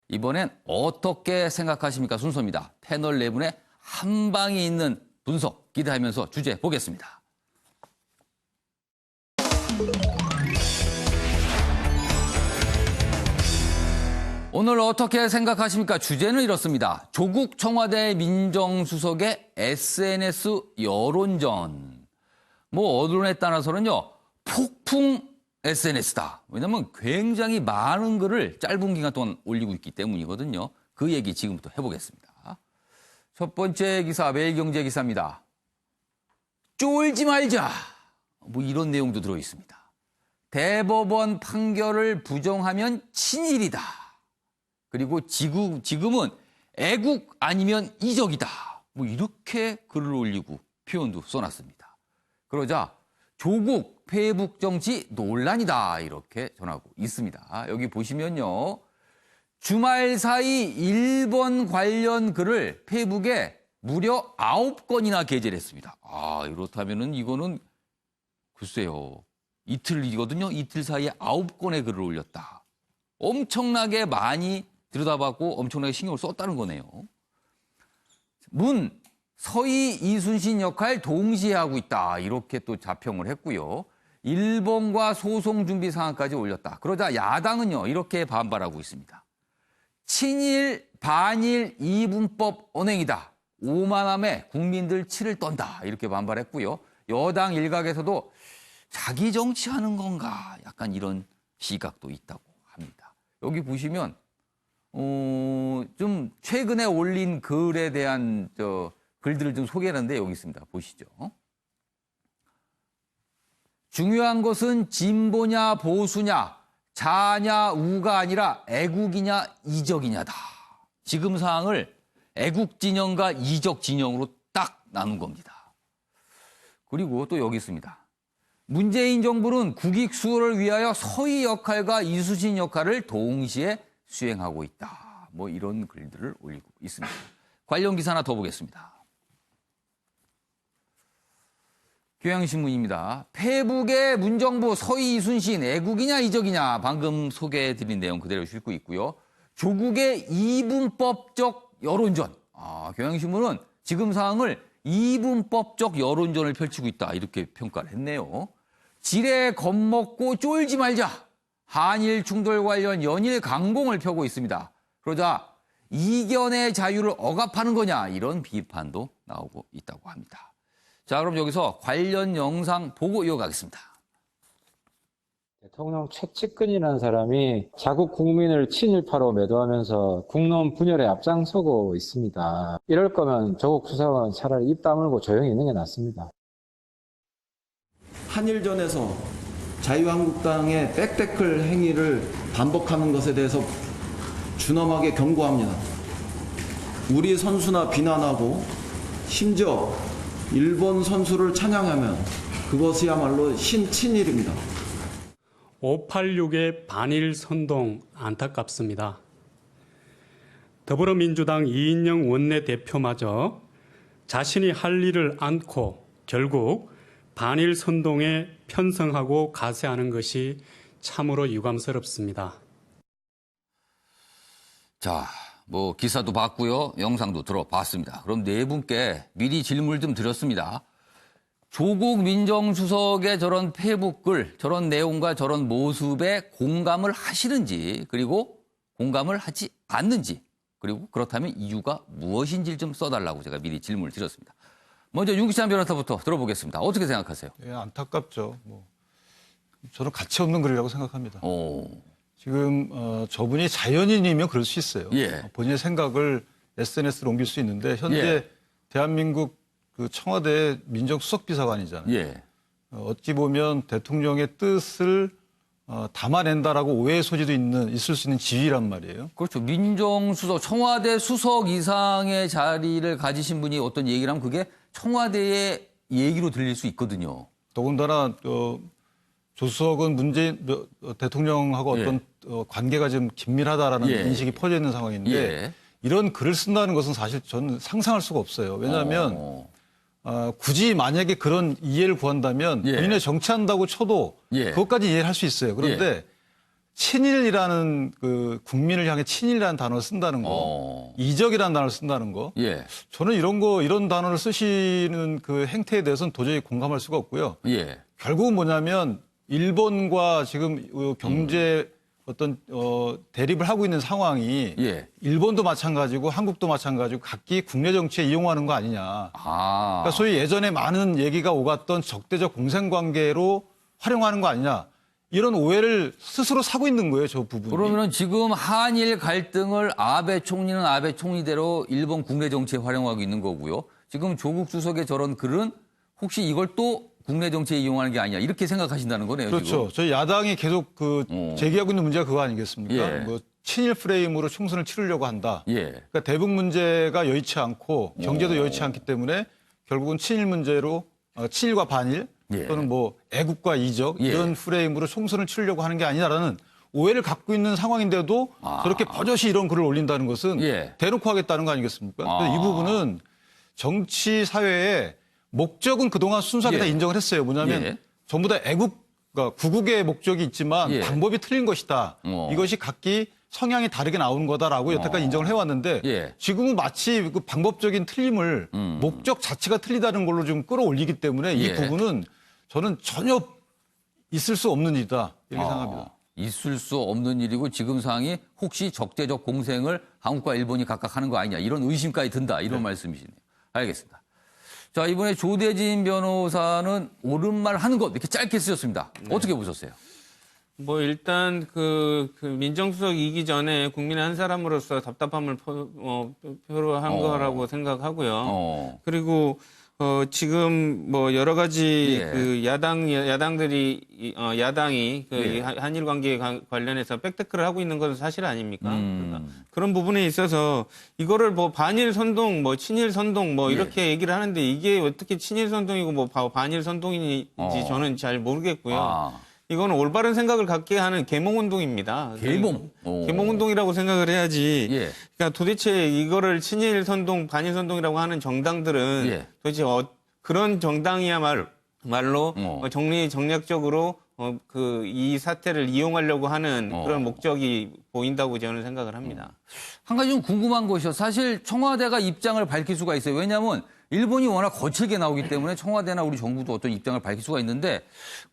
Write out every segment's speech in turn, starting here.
이번엔 어떻게 생각하십니까? 순서입니다. 패널 네 분의 한 방이 있는 분석 기대하면서 주제 보겠습니다. 오늘 어떻게 생각하십니까? 주제는 이렇습니다. 조국 청와대 민정수석의 SNS 여론전. 언론에 따라서는요, 폭풍 SNS다. 왜냐하면 굉장히 많은 글을 짧은 기간 동안 올리고 있기 때문이거든요. 그 얘기 지금부터 해보겠습니다. 첫 번째 기사, 매일경제 기사입니다. 쫄지 말자. 이런 내용도 들어있습니다. 대법원 판결을 부정하면 친일이다. 그리고 지금은 애국 아니면 이적이다. 이렇게 글을 올리고 표현도 써놨습니다. 그러자 조국 페북 정치 논란이다. 이렇게 전하고 있습니다. 여기 보시면요. 주말 사이 일본 관련 글을 페북에 무려 9건이나 게재를 했습니다. 이렇다면은 이거는 글쎄요. 이틀이거든요. 이틀 사이에 9건의 글을 올렸다. 엄청나게 많이 들여다봤고 엄청나게 신경을 썼다는 거네요. 서희, 이순신 역할 동시에 하고 있다. 이렇게 또 자평을 했고요. 일본과 소송 준비 상황까지 올렸다. 그러자 야당은요. 이렇게 반발하고 있습니다. 친일, 반일, 이분법 언행이다. 오만함에 국민들 치를 떤다. 이렇게 반발했고요. 여당 일각에서도 자기 정치하는 건가? 약간 이런 시각도 있다고 합니다. 여기 보시면 좀 최근에 올린 글에 대한 글들을 좀 소개하는데 여기 있습니다. 보시죠. 중요한 것은 진보냐 보수냐 자냐 우가 아니라 애국이냐 이적이냐다. 지금 상황을 애국 진영과 이적 진영으로 딱 나눈 겁니다. 그리고 또 여기 있습니다. 문재인 정부는 국익 수호를 위하여 서희 역할과 이순신 역할을 동시에 수행하고 있다. 이런 글들을 올리고 있습니다. 관련 기사 하나 더 보겠습니다. 교양신문입니다. 페북의 문정부 서희 이순신 애국이냐 이적이냐 방금 소개해드린 내용 그대로 싣고 있고요. 조국의 이분법적 여론전. 교양신문은 지금 상황을 이분법적 여론전을 펼치고 있다. 이렇게 평가를 했네요. 지레 겁먹고 쫄지 말자. 한일 충돌 관련 연일 강공을 펴고 있습니다. 그러자 이견의 자유를 억압하는 거냐 이런 비판도 나오고 있다고 합니다. 자, 그럼 여기서 관련 영상 보고 이어가겠습니다. 대통령 최측근이라는 사람이 자국 국민을 친일파로 매도하면서 국론 분열에 앞장서고 있습니다. 이럴 거면 조국 수석은 차라리 입 다물고 조용히 있는 게 낫습니다. 한일전에서 자유한국당의 백태클 행위를 반복하는 것에 대해서 준엄하게 경고합니다. 우리 선수나 비난하고 심지어 일본 선수를 찬양하면 그것이야말로 신친일입니다. 586의 반일 선동 안타깝습니다. 더불어민주당 이인영 원내대표마저 자신이 할 일을 않고 결국 반일 선동에 편성하고 가세하는 것이 참으로 유감스럽습니다. 자, 기사도 봤고요. 영상도 들어봤습니다. 그럼 네 분께 미리 질문을 좀 드렸습니다. 조국 민정수석의 저런 페북 글, 저런 내용과 저런 모습에 공감을 하시는지, 그리고 공감을 하지 않는지, 그리고 그렇다면 이유가 무엇인지를 좀 써달라고 제가 미리 질문을 드렸습니다. 먼저 윤기찬 변호사부터 들어보겠습니다. 어떻게 생각하세요? 예, 안타깝죠. 저는 가치 없는 글이라고 생각합니다. 지금 저분이 자연인이면 그럴 수 있어요. 예. 본인의 생각을 SNS로 옮길 수 있는데 현재 예. 대한민국 그 청와대 민정수석비서관이잖아요. 예. 어찌 보면 대통령의 뜻을 담아낸다라고 오해의 소지도 있을 수 있는 지위란 말이에요. 그렇죠. 민정수석, 청와대 수석 이상의 자리를 가지신 분이 어떤 얘기를 하면 그게 청와대의 얘기로 들릴 수 있거든요. 더군다나 조수석은 문재인 대통령하고 어떤 관계가 좀 긴밀하다라는 인식이 퍼져 있는 상황인데 이런 글을 쓴다는 것은 사실 저는 상상할 수가 없어요. 왜냐하면 굳이 만약에 그런 이해를 구한다면 본인의 정치한다고 쳐도 그것까지 이해를 할 수 있어요. 그런데 친일이라는 그 국민을 향해 친일이라는 단어를 쓴다는 거, 이적이라는 단어를 쓴다는 거, 예. 저는 이런 단어를 쓰시는 그 행태에 대해서는 도저히 공감할 수가 없고요. 예. 결국은 뭐냐면 일본과 지금 경제 어떤 대립을 하고 있는 상황이 예. 일본도 마찬가지고 한국도 마찬가지고 각기 국내 정치에 이용하는 거 아니냐. 아. 그러니까 소위 예전에 많은 얘기가 오갔던 적대적 공생관계로 활용하는 거 아니냐. 이런 오해를 스스로 사고 있는 거예요, 저 부분이. 그러면은 지금 한일 갈등을 아베 총리는 아베 총리대로 일본 국내 정치에 활용하고 있는 거고요. 지금 조국 주석의 저런 글은 혹시 이걸 또 국내 정치에 이용하는 게 아니냐 이렇게 생각하신다는 거네요. 그렇죠. 지금. 저희 야당이 계속 제기하고 있는 문제가 그거 아니겠습니까? 예. 뭐 친일 프레임으로 총선을 치르려고 한다. 예. 그러니까 대북 문제가 여의치 않고 경제도 여의치 않기 때문에 결국은 친일 문제로 친일과 반일 예. 또는 뭐 애국과 이적 예. 이런 프레임으로 총선을 치르려고 하는 게 아니라는 오해를 갖고 있는 상황인데도 저렇게 버젓이 이런 글을 올린다는 것은 예. 대놓고 하겠다는 거 아니겠습니까? 그래서 이 부분은 정치 사회에 목적은 그동안 순수하게 예. 다 인정을 했어요. 뭐냐면 예. 전부 다 그러니까 구국의 목적이 있지만 예. 방법이 틀린 것이다. 이것이 각기 성향이 다르게 나오는 거다라고 여태까지 인정을 해왔는데 예. 지금은 마치 그 방법적인 틀림을 목적 자체가 틀리다는 걸로 좀 끌어올리기 때문에 이 예. 부분은 저는 전혀 있을 수 없는 일이다 이렇게 생각합니다. 있을 수 없는 일이고 지금 상황이 혹시 적대적 공생을 한국과 일본이 각각 하는 거 아니냐 이런 의심까지 든다 이런 말씀이시네요. 알겠습니다. 자, 이번에 조대진 변호사는 옳은 말 하는 것 이렇게 짧게 쓰셨습니다. 어떻게 보셨어요? 뭐 일단 그 민정수석이기 전에 국민의 한 사람으로서 답답함을 표로한 거라고 생각하고요. 그리고 지금 뭐 여러 가지 예. 그 야당들이 야당이 그 예. 한일 관계에 관련해서 백테크를 하고 있는 것은 사실 아닙니까? 그러니까 그런 부분에 있어서 이거를 뭐 반일 선동, 뭐 친일 선동 뭐 이렇게 얘기를 하는데 이게 어떻게 친일 선동이고 뭐 반일 선동인지 저는 잘 모르겠고요. 이거는 올바른 생각을 갖게 하는 계몽운동입니다. 계몽? 계몽운동이라고 생각을 해야지. 예. 그러니까 도대체 이거를 친일 선동, 반일 선동이라고 하는 정당들은 예. 도대체 그런 정당이야말로 정략적으로 이 사태를 이용하려고 하는 그런 목적이 보인다고 저는 생각을 합니다. 한 가지 좀 궁금한 것이요. 사실 청와대가 입장을 밝힐 수가 있어요. 왜냐하면 일본이 워낙 거칠게 나오기 때문에 청와대나 우리 정부도 어떤 입장을 밝힐 수가 있는데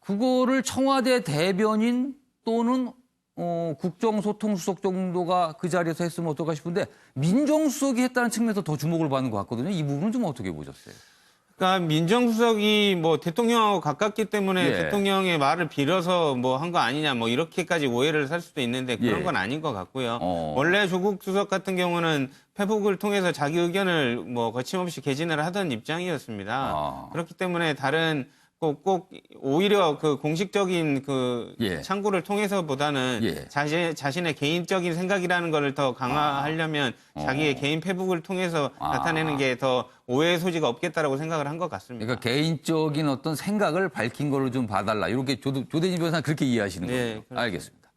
그거를 청와대 대변인 또는 국정소통수석 정도가 그 자리에서 했으면 어떨까 싶은데 민정수석이 했다는 측면에서 더 주목을 받는 것 같거든요. 이 부분은 좀 어떻게 보셨어요? 그러니까 민정수석이 뭐 대통령하고 가깝기 때문에 예. 대통령의 말을 빌어서 뭐 한 거 아니냐 뭐 이렇게까지 오해를 살 수도 있는데 그런 예. 건 아닌 것 같고요. 원래 조국 수석 같은 경우는 페북을 통해서 자기 의견을 뭐 거침없이 개진을 하던 입장이었습니다. 그렇기 때문에 다른 꼭 오히려 그 공식적인 그 예. 창구를 통해서보다는 예. 자신의 개인적인 생각이라는 거를 더 강화하려면 자기의 개인 페북을 통해서 나타내는 게 더 오해의 소지가 없겠다라고 생각을 한 것 같습니다. 그러니까 개인적인 어떤 생각을 밝힌 걸로 좀 봐달라. 이렇게 조대진 변호사는 그렇게 이해하시는 거죠. 네, 그렇습니다. 알겠습니다.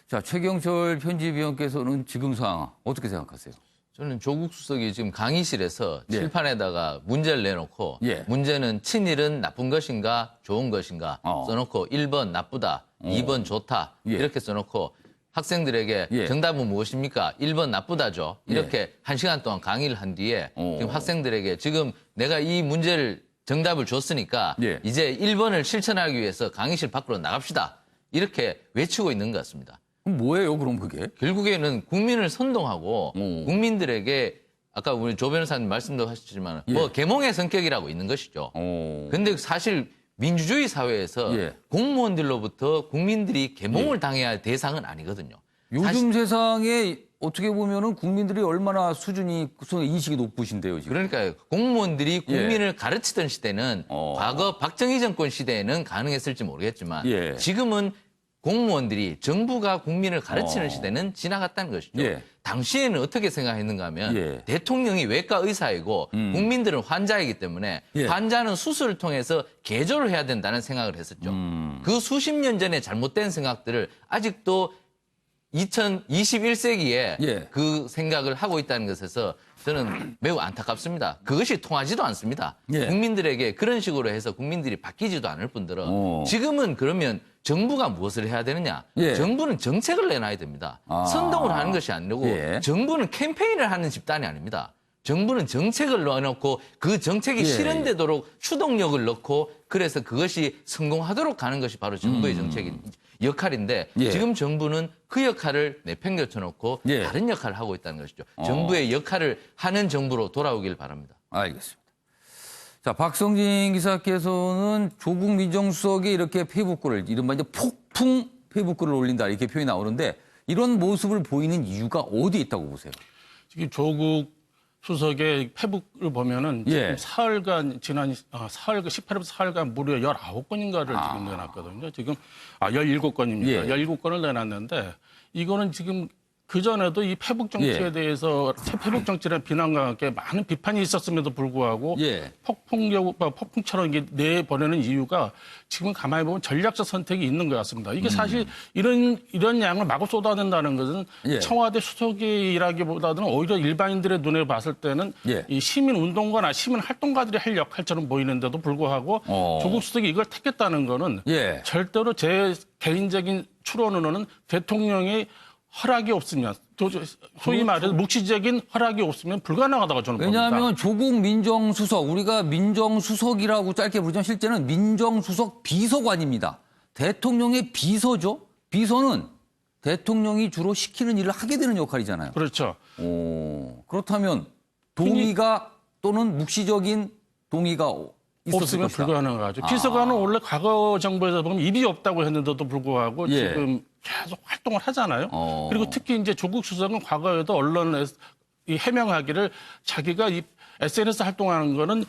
자, 최경철 편집위원께서는 지금 상황 어떻게 생각하세요? 저는 조국 수석이 지금 강의실에서 예. 칠판에다가 문제를 내놓고 예. 문제는 친일은 나쁜 것인가 좋은 것인가 써놓고 1번 나쁘다, 2번 좋다 예. 이렇게 써놓고 학생들에게 예. 정답은 무엇입니까? 1번 나쁘다죠. 이렇게 1시간 동안 강의를 한 뒤에 지금 학생들에게 지금 내가 이 문제를 정답을 줬으니까 예. 이제 1번을 실천하기 위해서 강의실 밖으로 나갑시다. 이렇게 외치고 있는 것 같습니다. 그럼 뭐예요, 그럼 그게? 결국에는 국민을 선동하고 국민들에게 아까 우리 조 변호사님 말씀도 하셨지만 뭐 계몽의 성격이라고 있는 것이죠. 근데 사실 민주주의 사회에서 예. 공무원들로부터 국민들이 계몽을 당해야 할 대상은 아니거든요. 요즘 세상에 어떻게 보면은 국민들이 얼마나 수준이 인식이 높으신데요, 지금. 그러니까 공무원들이 국민을 가르치던 시대는 과거 박정희 정권 시대에는 가능했을지 모르겠지만 예. 지금은 공무원들이 정부가 국민을 가르치는 시대는 지나갔다는 것이죠. 예. 당시에는 어떻게 생각했는가 하면 예. 대통령이 외과 의사이고 국민들은 환자이기 때문에 예. 환자는 수술을 통해서 개조를 해야 된다는 생각을 했었죠. 그 수십 년 전에 잘못된 생각들을 아직도 2021세기에 예. 그 생각을 하고 있다는 것에서 저는 매우 안타깝습니다. 그것이 통하지도 않습니다. 예. 국민들에게 그런 식으로 해서 국민들이 바뀌지도 않을 뿐더러 지금은 그러면 정부가 무엇을 해야 되느냐? 예. 정부는 정책을 내놔야 됩니다. 아. 선동을 하는 것이 아니고 예. 정부는 캠페인을 하는 집단이 아닙니다. 정부는 정책을 넣어놓고 그 정책이 예. 실현되도록 추동력을 넣고 그래서 그것이 성공하도록 가는 것이 바로 정부의 정책인 역할인데 예. 지금 정부는 그 역할을 내팽개쳐 놓고 예. 다른 역할을 하고 있다는 것이죠. 정부의 역할을 하는 정부로 돌아오길 바랍니다. 알겠습니다. 자, 박성진 기자께서는 조국 민정수석이 이렇게 페이북글을 이른바 이제 폭풍 페이북글을 올린다 이렇게 표현이 나오는데 이런 모습을 보이는 이유가 어디에 있다고 보세요? 지금 조국 수석의 페북을 보면은 예. 지금 사흘간 지난 사흘간 18일부터 사흘간 무려 19건인가를 지금 내놨거든요. 지금 17건입니다. 예. 17건을 내놨는데 이거는 지금 그 전에도 이 페북 정치에 예. 대해서 페북 정치라는 비난과 함께 많은 비판이 있었음에도 불구하고 예. 폭풍처럼 이게 내보내는 이유가 지금 가만히 보면 전략적 선택이 있는 것 같습니다. 이게 사실 이런 양을 마구 쏟아낸다는 것은 예. 청와대 수석이라기보다는 오히려 일반인들의 눈에 봤을 때는 예. 이 시민 운동가나 시민 활동가들이 할 역할처럼 보이는데도 불구하고 조국 수석이 이걸 택했다는 거는 예. 절대로 제 개인적인 추론으로는 대통령이 허락이 없으면 소위 말해서 묵시적인 허락이 없으면 불가능하다고 저는 봅니다. 왜냐하면 조국 민정수석, 우리가 민정수석이라고 짧게 부르지만 실제는 민정수석 비서관입니다. 대통령의 비서죠. 비서는 대통령이 주로 시키는 일을 하게 되는 역할이잖아요. 그렇죠. 그렇다면 동의가 또는 묵시적인 동의가 있었을 없으면 것이다. 불가능하죠. 비서관은 원래 과거 정부에서 보면 입이 없다고 했는데도 불구하고 예. 지금 계속 활동을 하잖아요. 그리고 특히 이제 조국 수석은 과거에도 언론에 이 해명하기를 자기가 이 SNS 활동하는 거는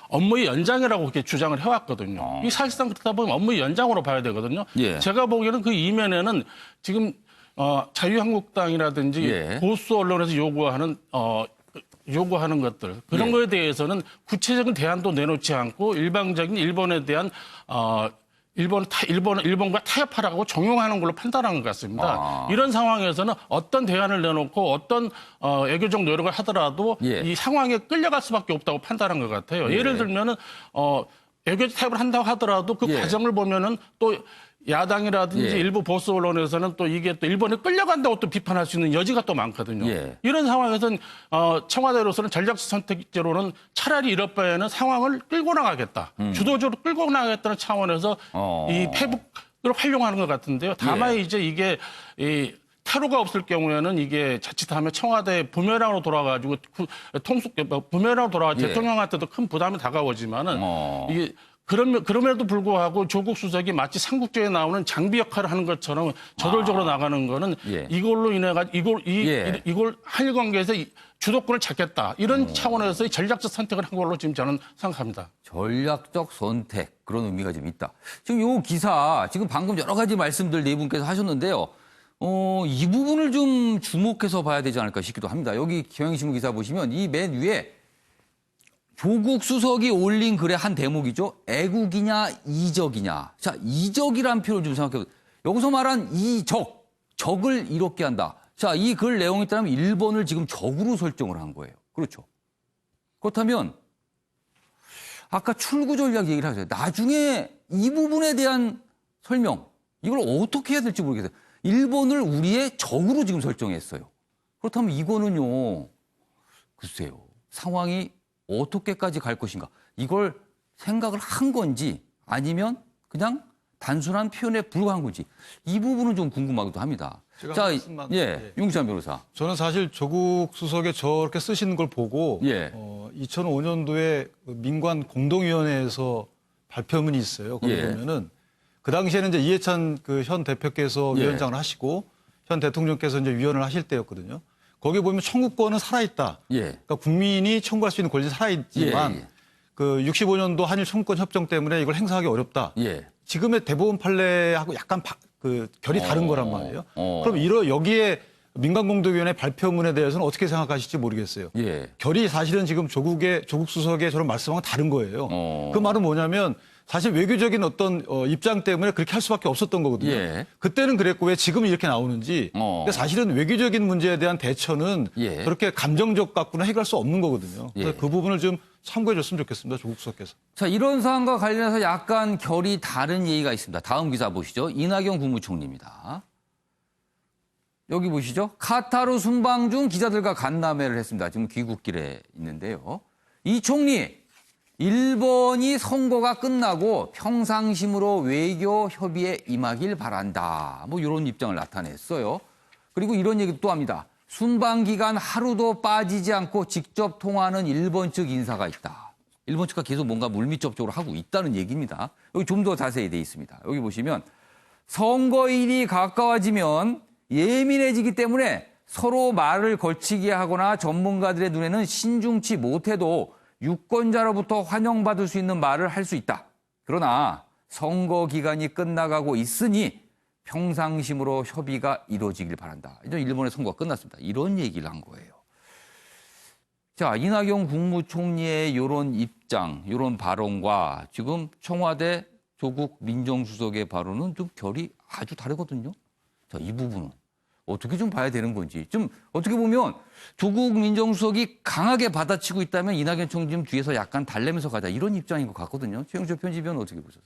업무의 연장이라고 그렇게 주장을 해왔거든요. 이 사실상 그렇다 보면 업무의 연장으로 봐야 되거든요. 예. 제가 보기에는 그 이면에는 지금 자유한국당이라든지 예. 보수 언론에서 요구하는 것들 그런 예. 거에 대해서는 구체적인 대안도 내놓지 않고 일방적인 일본에 대한 일본과 타협하라고 종용하는 걸로 판단한 것 같습니다. 이런 상황에서는 어떤 대안을 내놓고 어떤 애교적 노력을 하더라도 예. 이 상황에 끌려갈 수밖에 없다고 판단한 것 같아요. 예를 들면은 애교적 타협을 한다고 하더라도 그 예. 과정을 보면은 또 야당이라든지 예. 일부 보수 언론에서는 또 이게 또 일본에 끌려간다고 또 비판할 수 있는 여지가 또 많거든요. 예. 이런 상황에서는 청와대로서는 전략적 선택제로는 차라리 이럴 바에는 상황을 끌고 나가겠다. 주도적으로 끌고 나가겠다는 차원에서 이 페북을 활용하는 것 같은데요. 다만 예. 이제 이게 이 테러가 없을 경우에는 이게 자칫하면 청와대 부메랑으로 돌아가지고 부메랑으로 돌아가 예. 대통령한테도 큰 부담이 다가오지만은 이게 그럼에도 불구하고 조국 수석이 마치 삼국지에 나오는 장비 역할을 하는 것처럼 저돌적으로 나가는 거는 예. 이걸로 인해 가지고 예. 이걸 한일 관계에서 주도권을 찾겠다 이런 차원에서의 전략적 선택을 한 걸로 지금 저는 생각합니다. 전략적 선택 그런 의미가 좀 있다. 지금 요 기사 지금 방금 여러 가지 말씀들 네 분께서 하셨는데요. 이 부분을 좀 주목해서 봐야 되지 않을까 싶기도 합니다. 여기 경향신문 기사 보시면 이 맨 위에 조국 수석이 올린 글의 한 대목이죠. 애국이냐 이적이냐. 자, 이적이란 표현을 좀 생각해 보세요. 여기서 말한 이적, 적을 이롭게 한다. 자, 이 글 내용에 따르면 일본을 지금 적으로 설정을 한 거예요. 그렇죠. 그렇다면 아까 출구 전략 얘기를 하세요. 나중에 이 부분에 대한 설명, 이걸 어떻게 해야 될지 모르겠어요. 일본을 우리의 적으로 지금 설정했어요. 그렇다면 이거는요, 글쎄요, 상황이 어떻게까지 갈 것인가. 이걸 생각을 한 건지 아니면 그냥 단순한 표현에 불과한 건지 이 부분은 좀 궁금하기도 합니다. 제가 한 말씀만, 윤기찬 변호사. 저는 사실 조국 수석이 저렇게 쓰시는 걸 보고 예. 2005년도에 민관 공동위원회에서 발표문이 있어요. 거기 예. 보면은 그 당시에는 이제 이해찬 그 현 대표께서 예. 위원장을 하시고 현 대통령께서 이제 위원을 하실 때였거든요. 거기 보면 청구권은 살아있다. 예. 그러니까 국민이 청구할 수 있는 권리는 살아있지만 예, 예. 그 65년도 한일 청구권 협정 때문에 이걸 행사하기 어렵다. 예. 지금의 대법원 판례하고 약간 그 결이 다른 거란 말이에요. 그럼 여기에 민간공동위원회 발표문에 대해서는 어떻게 생각하실지 모르겠어요. 예. 결이 사실은 지금 조국 수석의 저런 말씀하고 다른 거예요. 그 말은 뭐냐면 사실 외교적인 어떤 입장 때문에 그렇게 할 수밖에 없었던 거거든요. 예. 그때는 그랬고 왜 지금은 이렇게 나오는지. 근데 사실은 외교적인 문제에 대한 대처는 예. 그렇게 감정적 갖고는 해결할 수 없는 거거든요. 그래서 예. 그 부분을 좀 참고해 줬으면 좋겠습니다. 조국 수석께서. 자, 이런 사안과 관련해서 약간 결이 다른 얘기가 있습니다. 다음 기사 보시죠. 이낙연 국무총리입니다. 여기 보시죠. 카타르 순방 중 기자들과 간담회를 했습니다. 지금 귀국길에 있는데요. 이 총리, 일본이 선거가 끝나고 평상심으로 외교 협의에 임하길 바란다. 뭐 이런 입장을 나타냈어요. 그리고 이런 얘기도 또 합니다. 순방 기간 하루도 빠지지 않고 직접 통화하는 일본 측 인사가 있다. 일본 측과 계속 뭔가 물밑접촉을 하고 있다는 얘기입니다. 여기 좀 더 자세히 돼 있습니다. 여기 보시면 선거일이 가까워지면 예민해지기 때문에 서로 말을 걸치게 하거나 전문가들의 눈에는 신중치 못해도 유권자로부터 환영받을 수 있는 말을 할 수 있다. 그러나 선거 기간이 끝나가고 있으니 평상심으로 협의가 이루어지길 바란다. 이제 일본의 선거가 끝났습니다. 이런 얘기를 한 거예요. 자, 이낙연 국무총리의 이런 입장, 이런 발언과 지금 청와대 조국 민정수석의 발언은 좀 결이 아주 다르거든요. 자, 이 부분은 어떻게 좀 봐야 되는 건지. 좀 어떻게 보면 조국 민정수석이 강하게 받아치고 있다면 이낙연 총리 좀 뒤에서 약간 달래면서 가자. 이런 입장인 것 같거든요. 최영철 편집위원 어떻게 보셨어요?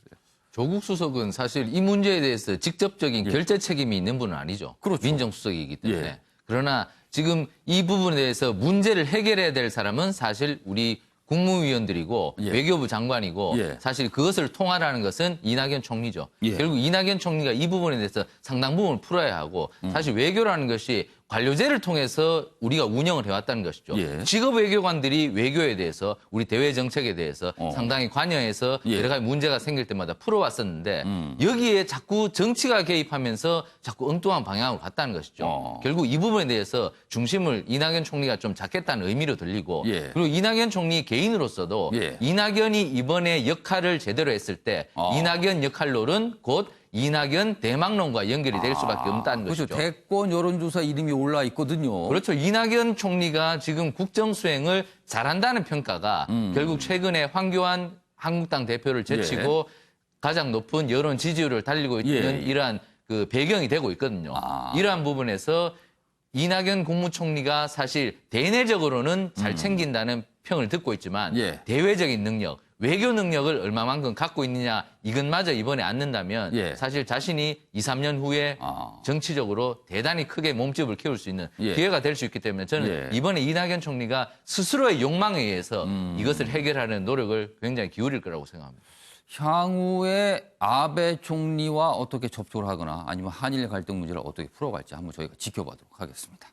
조국 수석은 사실 이 문제에 대해서 직접적인 결재 책임이 있는 분은 아니죠. 그렇죠. 민정수석이기 때문에. 예. 그러나 지금 이 부분에 대해서 문제를 해결해야 될 사람은 사실 우리 국무위원들이고 예. 외교부 장관이고 예. 사실 그것을 통할하는 것은 이낙연 총리죠. 예. 결국 이낙연 총리가 이 부분에 대해서 상당 부분을 풀어야 하고 사실 외교라는 것이 관료제를 통해서 우리가 운영을 해왔다는 것이죠. 예. 직업 외교관들이 외교에 대해서 우리 대외 정책에 대해서 상당히 관여해서 예. 여러 가지 문제가 생길 때마다 풀어왔었는데 여기에 자꾸 정치가 개입하면서 자꾸 엉뚱한 방향으로 갔다는 것이죠. 결국 이 부분에 대해서 중심을 이낙연 총리가 좀 잡겠다는 의미로 들리고 예. 그리고 이낙연 총리 개인으로서도 예. 이낙연이 이번에 역할을 제대로 했을 때 이낙연 역할론은 곧 이낙연 대망론과 연결이 될 수밖에 없다는 그렇죠. 것이죠. 대권 여론조사 이름이 올라 있거든요. 그렇죠. 이낙연 총리가 지금 국정 수행을 잘한다는 평가가 결국 최근에 황교안 한국당 대표를 제치고 가장 높은 여론 지지율을 달리고 있는 이러한 그 배경이 되고 있거든요. 이러한 부분에서 이낙연 국무총리가 사실 대내적으로는 잘 챙긴다는 평을 듣고 있지만 대외적인 능력, 외교 능력을 얼마만큼 갖고 있느냐 이것마저 이번에 않는다면 사실 자신이 2, 3년 후에 정치적으로 대단히 크게 몸집을 키울 수 있는 기회가 될 수 있기 때문에 저는 이번에 이낙연 총리가 스스로의 욕망에 의해서 이것을 해결하는 노력을 굉장히 기울일 거라고 생각합니다. 향후에 아베 총리와 어떻게 접촉을 하거나 아니면 한일 갈등 문제를 어떻게 풀어갈지 한번 저희가 지켜보도록 하겠습니다.